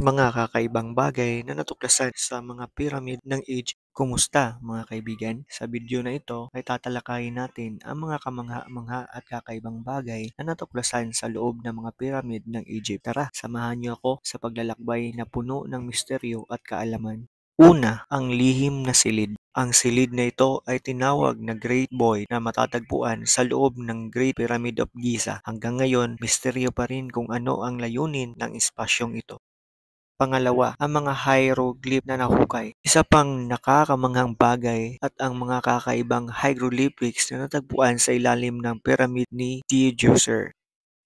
Mga kakaibang bagay na natuklasan sa mga piramid ng Egypt. Kumusta mga kaibigan? Sa video na ito ay tatalakayin natin ang mga kamangha-mangha at kakaibang bagay na natuklasan sa loob ng mga piramid ng Egypt. Tara, samahan niyo ako sa paglalakbay na puno ng misteryo at kaalaman. Una, ang lihim na silid. Ang silid na ito ay tinawag na Great Void na matatagpuan sa loob ng Great Pyramid of Giza. Hanggang ngayon, misteryo pa rin kung ano ang layunin ng espasyong ito. Pangalawa, ang mga hieroglyph na nahukay. Isa pang nakakamanghang bagay at ang mga kakaibang hieroglyphics na natagpuan sa ilalim ng pyramid ni Djoser.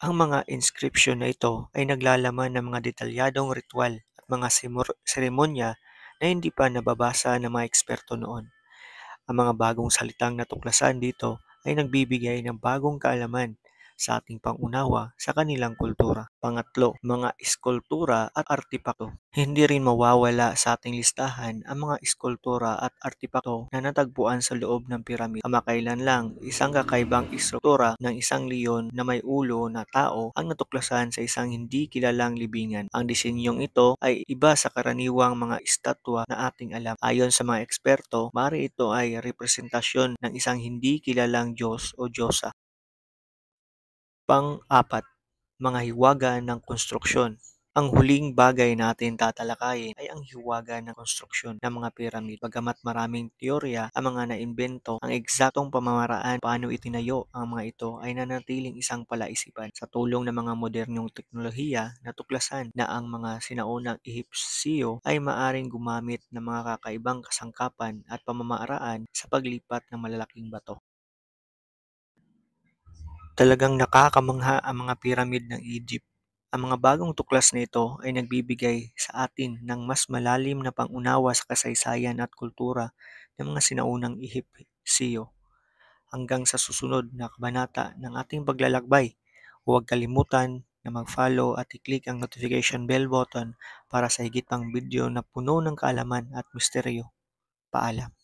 Ang mga inscription na ito ay naglalaman ng mga detalyadong ritual at mga seremonya na hindi pa nababasa ng mga eksperto noon. Ang mga bagong salitang natuklasan dito ay nagbibigay ng bagong kaalaman sa ating pangunawa sa kanilang kultura. Pangatlo, mga eskultura at artipakto. Hindi rin mawawala sa ating listahan ang mga eskultura at artipakto na natagpuan sa loob ng piramid. Kamakailan lang, isang kakaibang istruktura ng isang leon na may ulo na tao ang natuklasan sa isang hindi kilalang libingan. Ang disenyong ito ay iba sa karaniwang mga estatwa na ating alam. Ayon sa mga eksperto, maaari ito ay representasyon ng isang hindi kilalang Diyos o Diyosa. Pang-apat, mga hiwaga ng konstruksyon. Ang huling bagay natin tatalakayin ay ang hiwaga ng konstruksyon ng mga piramid. Bagamat maraming teorya ang mga naimbento, ang eksaktong pamamaraan paano itinayo ang mga ito ay nanatiling isang palaisipan. Sa tulong ng mga modernong teknolohiya, natuklasan na ang mga sinaunang Ehipsyo ay maaring gumamit ng mga kakaibang kasangkapan at pamamaraan sa paglipat ng malalaking bato. Talagang nakakamangha ang mga piramid ng Egypt. Ang mga bagong tuklas na ito ay nagbibigay sa atin ng mas malalim na pangunawa sa kasaysayan at kultura ng mga sinaunang Ehipsyo. Hanggang sa susunod na kabanata ng ating paglalakbay, huwag kalimutan na mag-follow at i-click ang notification bell button para sa higit pang video na puno ng kaalaman at misteryo. Paalam.